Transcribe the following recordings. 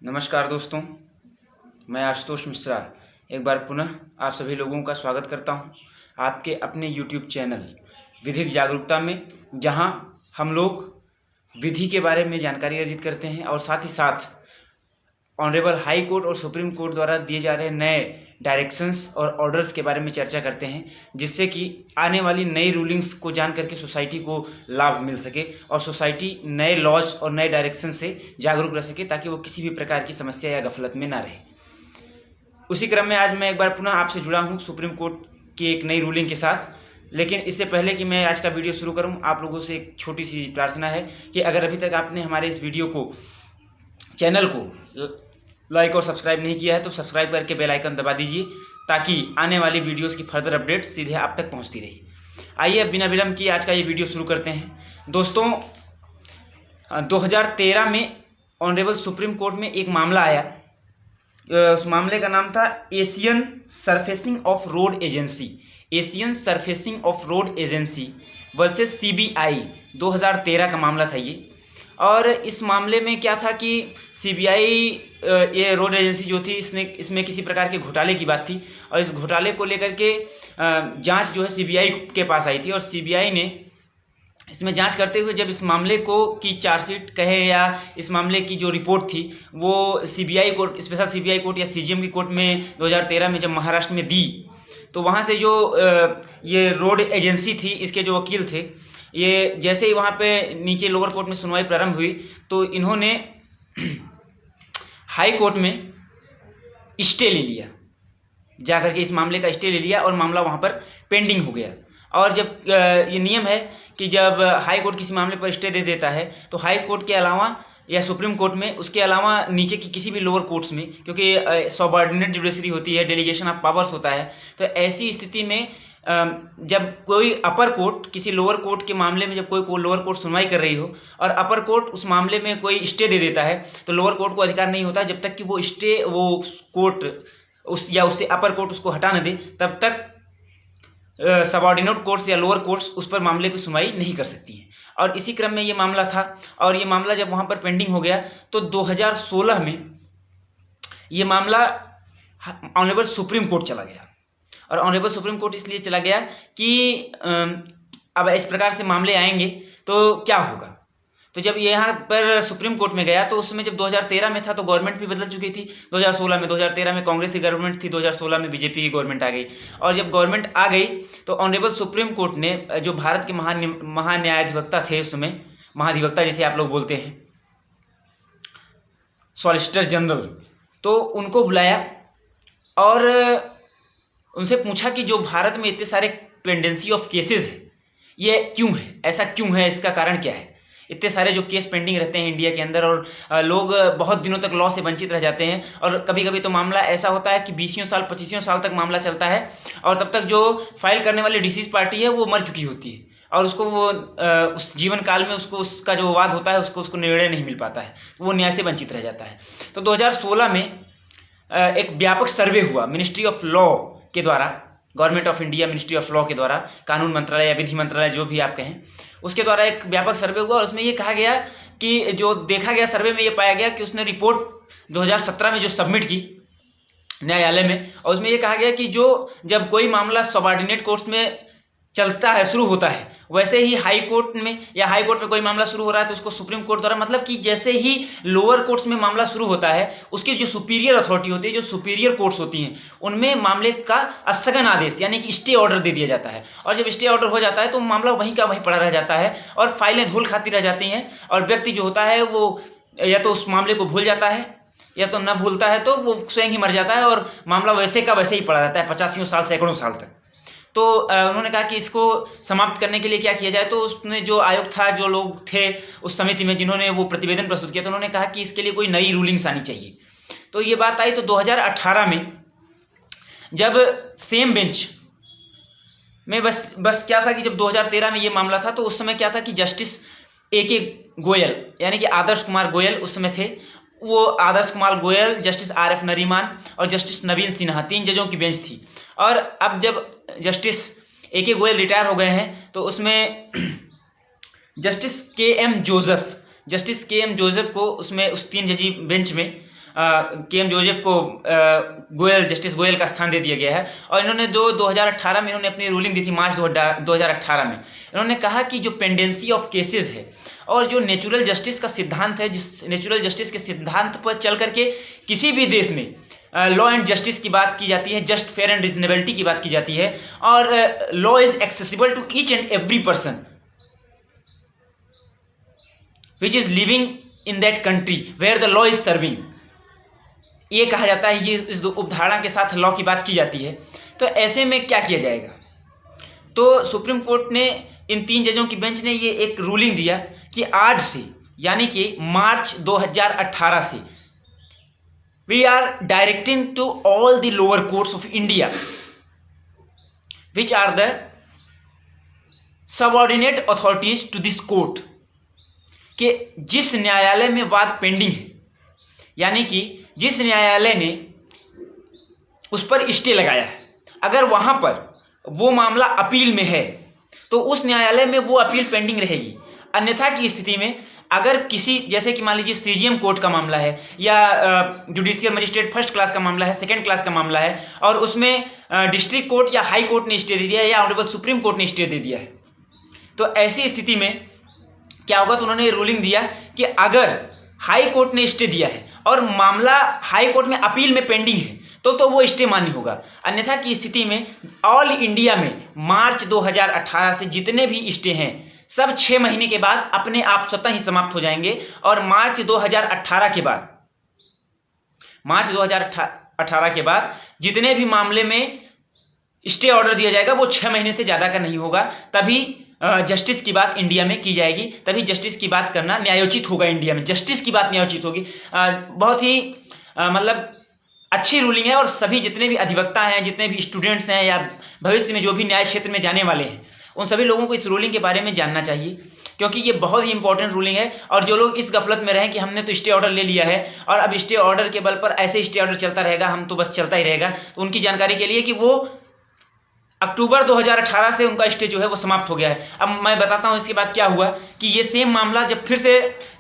नमस्कार दोस्तों, मैं आशुतोष मिश्रा एक बार पुनः आप सभी लोगों का स्वागत करता हूं आपके अपने YouTube चैनल विधिक जागरूकता में, जहां हम लोग विधि के बारे में जानकारी अर्जित करते हैं और साथ ही साथ ऑनरेबल हाई कोर्ट और सुप्रीम कोर्ट द्वारा दिए जा रहे नए डायरेक्शंस और ऑर्डर्स के बारे में चर्चा करते हैं, जिससे कि आने वाली नई रूलिंग्स को जान करके सोसाइटी को लाभ मिल सके और सोसाइटी नए लॉज और नए डायरेक्शन से जागरूक रह सके, ताकि वो किसी भी प्रकार की समस्या या गफलत में ना रहे। उसी क्रम में आज मैं एक बार पुनः आपसे जुड़ा हूँ सुप्रीम कोर्ट की एक नई रूलिंग के साथ। लेकिन इससे पहले कि मैं आज का वीडियो शुरू करूँ, आप लोगों से एक छोटी सी प्रार्थना है कि अगर अभी तक आपने हमारे इस वीडियो को, चैनल को लाइक और सब्सक्राइब नहीं किया है तो सब्सक्राइब करके बेल आइकन दबा दीजिए, ताकि आने वाली वीडियोस की फर्दर अपडेट्स सीधे आप तक पहुंचती रही। आइए अब बिना विलंब किए आज का ये वीडियो शुरू करते हैं। दोस्तों, 2013 में ऑनरेबल सुप्रीम कोर्ट में एक मामला आया। उस मामले का नाम था Asian surfacing of road agency, Asian surfacing of road agency versus CBI। 2013 का मामला था ये। और इस मामले में क्या था कि CBI, ये रोड एजेंसी जो थी, इसमें किसी प्रकार के घोटाले की बात थी और इस घोटाले को लेकर के जांच जो है CBI के पास आई थी। और CBI ने इसमें जांच करते हुए जब इस मामले को की चार्जशीट कहे या इस मामले की जो रिपोर्ट थी वो CBI court, special CBI court या CJM की कोर्ट में 2013 में जब महाराष्ट्र में दी, तो वहाँ से जो ये रोड एजेंसी थी, इसके जो वकील थे, ये जैसे ही वहाँ पे नीचे लोअर कोर्ट में सुनवाई प्रारंभ हुई तो इन्होंने हाई कोर्ट में स्टे ले लिया, जाकर के इस मामले का स्टे ले लिया और मामला वहाँ पर पेंडिंग हो गया। और जब ये नियम है कि जब हाई कोर्ट किसी मामले पर स्टे दे देता है तो हाई कोर्ट के अलावा या सुप्रीम कोर्ट में, उसके अलावा नीचे की किसी भी लोअर कोर्ट्स में, क्योंकि सबऑर्डिनेट जुडिशरी होती है, डेलीगेशन ऑफ पावर्स होता है, तो ऐसी स्थिति में जब कोई अपर कोर्ट किसी लोअर कोर्ट के मामले में, जब कोई लोअर कोर्ट सुनवाई कर रही हो और अपर कोर्ट उस मामले में कोई स्टे दे देता है, तो लोअर कोर्ट को अधिकार नहीं होता जब तक कि वो स्टे, वो कोर्ट उस या उससे अपर कोर्ट उसको हटा न दे, तब तक सबऑर्डिनेट कोर्ट्स या लोअर कोर्ट्स उस पर मामले की सुनवाई नहीं कर सकती हैं। और इसी क्रम में ये मामला था और ये मामला जब वहाँ पर पेंडिंग हो गया तो 2016 में ये मामला ऑनरेबल सुप्रीम कोर्ट चला गया। और ऑनरेबल सुप्रीम कोर्ट इसलिए चला गया कि अब इस प्रकार से मामले आएंगे तो क्या होगा। तो जब यहाँ पर सुप्रीम कोर्ट में गया तो उसमें जब 2013 में था तो गवर्नमेंट भी बदल चुकी थी। 2013 में कांग्रेस की गवर्नमेंट थी, 2016 में बीजेपी की गवर्नमेंट आ गई। और जब गवर्नमेंट आ गई तो ऑनरेबल सुप्रीम कोर्ट ने, जो भारत के महान्यायाधिवक्ता थे उस समय, महाधिवक्ता जैसे आप लोग बोलते हैं, सॉलिसिटर जनरल, तो उनको बुलाया और उनसे पूछा कि जो भारत में इतने सारे पेंडेंसी ऑफ केसेस है, ये क्यों है, ऐसा क्यों है, इसका कारण क्या है। इतने सारे जो केस पेंडिंग रहते हैं इंडिया के अंदर और लोग बहुत दिनों तक लॉ से वंचित रह जाते हैं। और कभी कभी तो मामला ऐसा होता है कि 20 साल 25 साल तक मामला चलता है और तब तक जो फाइल करने वाली डिसीज पार्टी है वो मर चुकी होती है और उसको वो उस जीवन काल में उसको उसका जो वाद होता है उसको निर्णय नहीं मिल पाता है, वो न्याय से वंचित रह जाता है। तो 2016 में एक व्यापक सर्वे हुआ मिनिस्ट्री ऑफ लॉ के द्वारा, government of India ministry of law के द्वारा, कानून मंत्रालय या विधि मंत्रालय जो भी आप कहें, उसके द्वारा एक व्यापक सर्वे हुआ। और उसमें ये कहा गया कि जो देखा गया सर्वे में ये पाया गया कि उसने रिपोर्ट 2017 में जो सबमिट की न्यायालय में, और उसमें ये कहा गया कि जो जब कोई मामला सबऑर्डिनेट कोर्ट्स में चलता है, शुरू होता है, वैसे ही हाई कोर्ट में या हाई कोर्ट में कोई मामला शुरू हो रहा है तो उसको सुप्रीम कोर्ट द्वारा, मतलब कि जैसे ही लोअर कोर्ट्स में मामला शुरू होता है उसकी जो सुपीरियर अथॉरिटी होती है, जो सुपीरियर कोर्ट्स होती हैं, उनमें मामले का स्थगन आदेश यानी कि स्टे ऑर्डर दे दिया जाता है। और जब स्टे ऑर्डर हो जाता है तो मामला वहीं का वहीं पड़ा रह जाता है और फाइलें धूल खाती रह जाती हैं और व्यक्ति जो होता है वो या तो उस मामले को भूल जाता है या तो न भूलता है तो वो स्वयं ही मर जाता है और मामला वैसे का वैसे ही पड़ा रहता है 85 साल सैकड़ों साल तक। तो उन्होंने कहा कि इसको समाप्त करने के लिए क्या किया जाए। तो उसने जो आयोग था, जो लोग थे उस समिति में जिन्होंने वो प्रतिवेदन प्रस्तुत किया, तो उन्होंने कहा कि इसके लिए कोई नई रूलिंग्स आनी चाहिए। तो ये बात आई तो 2018 में जब सेम बेंच में बस क्या था कि जब 2013 में ये मामला था तो उस समय क्या था कि जस्टिस AK गोयल यानी कि आदर्श कुमार गोयल उस समय थे। वो आदर्श कुमार गोयल, जस्टिस RF नरीमान और जस्टिस नवीन सिन्हा, 3 जजों की बेंच थी। और अब जब जस्टिस AK गोयल रिटायर हो गए हैं तो उसमें जस्टिस KM जोसेफ को उसमें उस 3 जजी बेंच में के एम जोसेफ को गोयल, जस्टिस गोयल का स्थान दे दिया गया है। और इन्होंने जो 2018 में इन्होंने अपनी रूलिंग दी थी, मार्च 2018 में, इन्होंने कहा कि जो पेंडेंसी ऑफ केसेस है और जो नेचुरल जस्टिस का सिद्धांत है, जिस नेचुरल जस्टिस के सिद्धांत पर चल करके किसी भी देश में लॉ एंड जस्टिस की बात की जाती है, जस्ट फेयर एंड रिजनेबिलिटी की बात की जाती है, और law is accessible to each and every person which is living in that country where the law is serving. ये कहा जाता है, ये इस उपधारणा के साथ लॉ की बात की जाती है। तो ऐसे में क्या किया जाएगा? तो सुप्रीम कोर्ट ने, इन 3 जजों की बेंच ने ये एक रूलिंग दिया कि आज से, यानी कि मार्च 2018 से, we are directing to all the lower courts of India which are the subordinate authorities to this court, कि जिस न्यायालय में वाद पेंडिंग है, यानी कि जिस न्यायालय ने उस पर स्टे लगाया है, अगर वहां पर वो मामला अपील में है तो उस न्यायालय में वो अपील पेंडिंग रहेगी। अन्यथा की स्थिति में अगर किसी, जैसे कि मान लीजिए सीजीएम कोर्ट का मामला है या जुडिशियल मजिस्ट्रेट फर्स्ट क्लास का मामला है, सेकंड क्लास का मामला है, और उसमें डिस्ट्रिक्ट कोर्ट या हाई कोर्ट ने स्टे दे दिया है या ऑनरेबल सुप्रीम कोर्ट ने स्टे दे दिया है, तो ऐसी स्थिति में क्या होगा? तो उन्होंने रूलिंग दिया कि अगर हाई कोर्ट ने स्टे दिया है और मामला हाई कोर्ट में अपील में पेंडिंग है तो वो स्टे मान्य होगा। अन्यथा की स्थिति में ऑल इंडिया में मार्च 2018 से जितने भी स्टे हैं सब 6 महीने के बाद अपने आप स्वतः ही समाप्त हो जाएंगे, और मार्च 2018 के बाद जितने भी मामले में स्टे ऑर्डर दिया जाएगा वो 6 महीने से ज़्यादा का नहीं होगा। तभी जस्टिस की बात इंडिया में की जाएगी, तभी जस्टिस की बात करना न्यायोचित होगा। इंडिया में जस्टिस की बात न्यायोचित होगी। बहुत ही मतलब अच्छी रूलिंग है, और सभी जितने भी अधिवक्ता हैं, जितने भी स्टूडेंट्स हैं, या भविष्य में जो भी न्याय क्षेत्र में जाने वाले हैं, उन सभी लोगों को इस रूलिंग के बारे में जानना चाहिए, क्योंकि ये बहुत ही इंपॉर्टेंट रूलिंग है। और जो लोग इस गफलत में रहें कि हमने तो स्टे ऑर्डर ले लिया है और अब स्टे ऑर्डर के बल पर ऐसे स्टे ऑर्डर चलता रहेगा, हम तो बस चलता ही रहेगा, तो उनकी जानकारी के लिए कि वो अक्टूबर 2018 से उनका स्टे जो है वो समाप्त हो गया है। अब मैं बताता हूँ इसके बाद क्या हुआ कि ये सेम मामला जब फिर से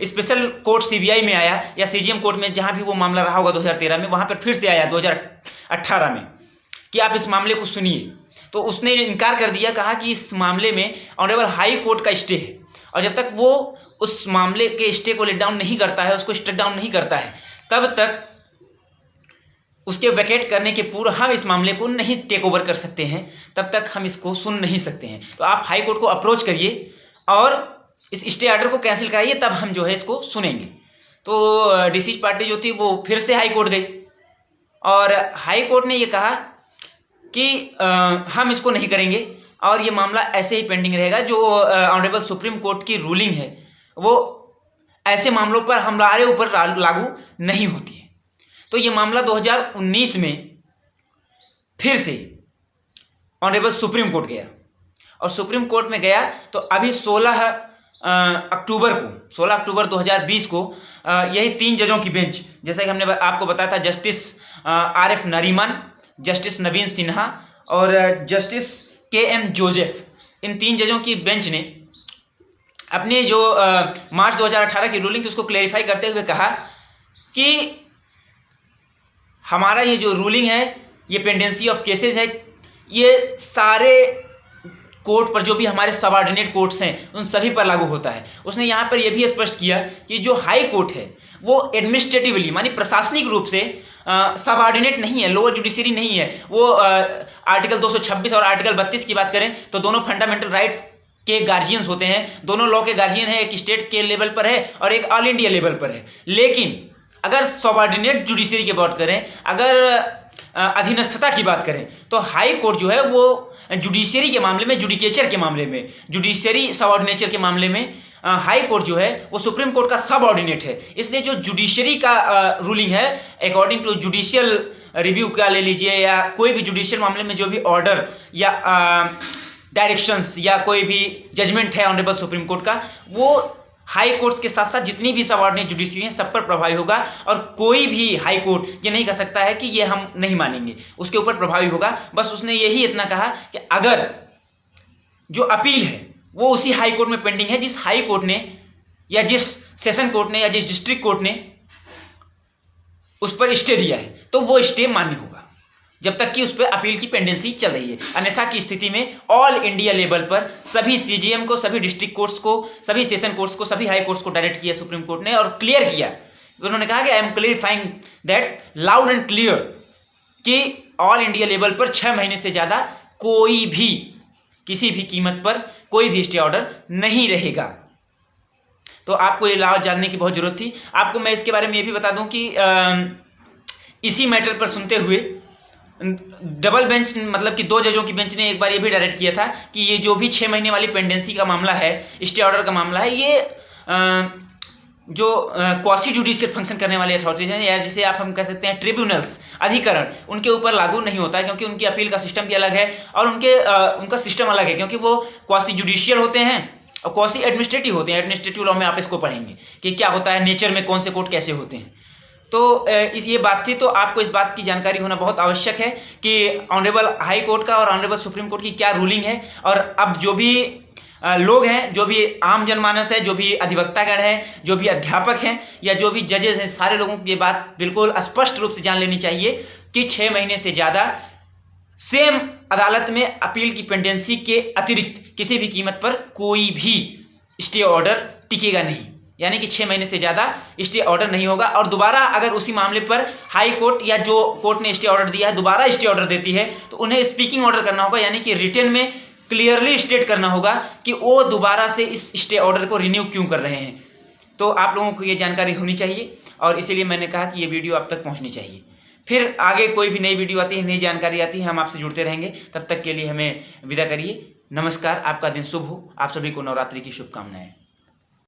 स्पेशल कोर्ट सीबीआई में आया या सीजीएम कोर्ट में, जहाँ भी वो मामला रहा होगा 2013 में, वहाँ पर फिर से आया 2018 में कि आप इस मामले को सुनिए, तो उसने इनकार कर दिया, कहा कि इस मामले में ऑनरेबल हाई कोर्ट का स्टे है, और जब तक वो उस मामले के स्टे को लेट डाउन नहीं करता है, उसको स्टेप डाउन नहीं करता है, तब तक उसके वैकेट करने के पूर्व हम इस मामले को नहीं टेक ओवर कर सकते हैं, तब तक हम इसको सुन नहीं सकते हैं। तो आप हाई कोर्ट को अप्रोच करिए और इस स्टे ऑर्डर को कैंसिल कराइए, तब हम जो है इसको सुनेंगे। तो डिसीज पार्टी जो थी वो फिर से हाई कोर्ट गई, और हाई कोर्ट ने ये कहा कि हम इसको नहीं करेंगे और ये मामला ऐसे ही पेंडिंग रहेगा। जो ऑनरेबल सुप्रीम कोर्ट की रूलिंग है वो ऐसे मामलों पर हमारे ऊपर लागू नहीं होती है। तो ये मामला 2019 में फिर से ऑनरेबल सुप्रीम कोर्ट गया, और सुप्रीम कोर्ट में गया तो अभी 16 अक्टूबर 2020 को यही 3 जजों की बेंच, जैसा कि हमने आपको बताया था, जस्टिस आर.एफ. नरीमन, जस्टिस नवीन सिन्हा और जस्टिस के.एम. जोसेफ, इन 3 जजों की बेंच ने अपने जो मार्च 2018 की रूलिंग थी उसको क्लेरिफाई करते हुए कहा कि हमारा ये जो रूलिंग है, ये पेंडेंसी ऑफ केसेस है, ये सारे कोर्ट पर, जो भी हमारे सबऑर्डिनेट कोर्ट्स हैं उन सभी पर लागू होता है। उसने यहाँ पर यह भी स्पष्ट किया कि जो हाई कोर्ट है वो एडमिनिस्ट्रेटिवली, मानी प्रशासनिक रूप से सबऑर्डिनेट नहीं है, लोअर जुडिशरी नहीं है। वो आर्टिकल 226 और आर्टिकल 32 की बात करें तो दोनों फंडामेंटल राइट्स के गार्जियंस होते हैं, दोनों लॉ के गार्जियन है, एक स्टेट के लेवल पर है और एक ऑल इंडिया लेवल पर है। लेकिन अगर सबऑर्डिनेट जुडिशरी की बात करें, अगर अधीनस्थता की बात करें, तो हाई कोर्ट जो है वो जुडिशरी के मामले में, जुडिकेचर के मामले में, जुडिशरी सबऑर्डिनेचर के मामले में हाई कोर्ट जो है वो सुप्रीम कोर्ट का सबऑर्डिनेट है। इसलिए जो जुडिशरी का रूलिंग है, अकॉर्डिंग टू जुडिशियल रिव्यू का ले लीजिए, या कोई भी जुडिशियल मामले में जो भी ऑर्डर या डायरेक्शंस या कोई भी जजमेंट है ऑनरेबल सुप्रीम कोर्ट का, वो हाई कोर्ट्स के साथ साथ जितनी भी सबऑर्डिनेट जुडिशरी हैं सब पर प्रभावी होगा, और कोई भी हाई कोर्ट ये नहीं कह सकता है कि ये हम नहीं मानेंगे, उसके ऊपर प्रभावी होगा। बस उसने यही इतना कहा कि अगर जो अपील है वो उसी हाई कोर्ट में पेंडिंग है जिस हाई कोर्ट ने, या जिस सेशन कोर्ट ने, या जिस डिस्ट्रिक्ट कोर्ट ने उस पर स्टे दिया है तो वो स्टे मान्य होगा जब तक कि उस पर अपील की पेंडेंसी चल रही है। अन्यथा की स्थिति में ऑल इंडिया लेवल पर सभी सीजीएम को, सभी डिस्ट्रिक्ट कोर्ट्स को, सभी सेशन कोर्ट्स को, सभी हाई कोर्ट्स को डायरेक्ट किया सुप्रीम कोर्ट ने और क्लियर किया। उन्होंने कहा कि I am clarifying that loud and clear कि ऑल इंडिया लेवल पर 6 महीने से ज्यादा कोई भी किसी भी कीमत पर कोई भी स्टे ऑर्डर नहीं रहेगा। तो आपको ये लॉ जानने की बहुत जरूरत थी। आपको मैं इसके बारे में ये भी बता दूं कि इसी मैटर पर सुनते हुए डबल बेंच, मतलब कि 2 जजों की बेंच ने एक बार ये भी डायरेक्ट किया था कि ये जो भी 6 महीने वाली पेंडेंसी का मामला है, स्टे ऑर्डर का मामला है, ये जो क्वासी जुडिशियल फंक्शन करने वाली अथॉरिटीज हैं या जिसे आप हम कह सकते हैं ट्रिब्यूनल्स, अधिकरण, उनके ऊपर लागू नहीं होता है क्योंकि उनकी अपील का सिस्टम भी अलग है और उनका सिस्टम अलग है क्योंकि वो क्वासी जुडिशियल होते हैं और क्वासी एडमिनिस्ट्रेटिव होते हैं। एडमिनिस्ट्रेटिव लॉ में आप इसको पढ़ेंगे कि क्या होता है, नेचर में कौन से कोर्ट कैसे होते हैं। तो ये बात थी। तो आपको इस बात की जानकारी होना बहुत आवश्यक है कि ऑनरेबल हाई कोर्ट का और ऑनरेबल सुप्रीम कोर्ट की क्या रूलिंग है। और अब जो भी लोग हैं, जो भी आम जनमानस है, जो भी अधिवक्तागण है, जो भी अध्यापक हैं या जो भी जजेस हैं, सारे लोगों को ये बात बिल्कुल स्पष्ट रूप से जान लेनी चाहिए कि 6 महीने से ज़्यादा सेम अदालत में अपील की पेंडेंसी के अतिरिक्त किसी भी कीमत पर कोई भी स्टे ऑर्डर टिकेगा नहीं। यानी कि 6 महीने से ज़्यादा स्टे ऑर्डर नहीं होगा। और दोबारा अगर उसी मामले पर हाई कोर्ट या जो कोर्ट ने स्टे ऑर्डर दिया है दोबारा स्टे ऑर्डर देती है तो उन्हें स्पीकिंग ऑर्डर करना होगा, यानी कि रिटन में क्लियरली स्टेट करना होगा कि वो दोबारा से इस स्टे ऑर्डर को रिन्यू क्यों कर रहे हैं। तो आप लोगों को ये जानकारी होनी चाहिए और इसीलिए मैंने कहा कि ये वीडियो आप तक पहुँचनी चाहिए। फिर आगे कोई भी नई वीडियो आती है, नई जानकारी आती है, हम आपसे जुड़ते रहेंगे। तब तक के लिए हमें विदा करिए। नमस्कार, आपका दिन शुभ हो। आप सभी को नवरात्रि की शुभकामनाएं।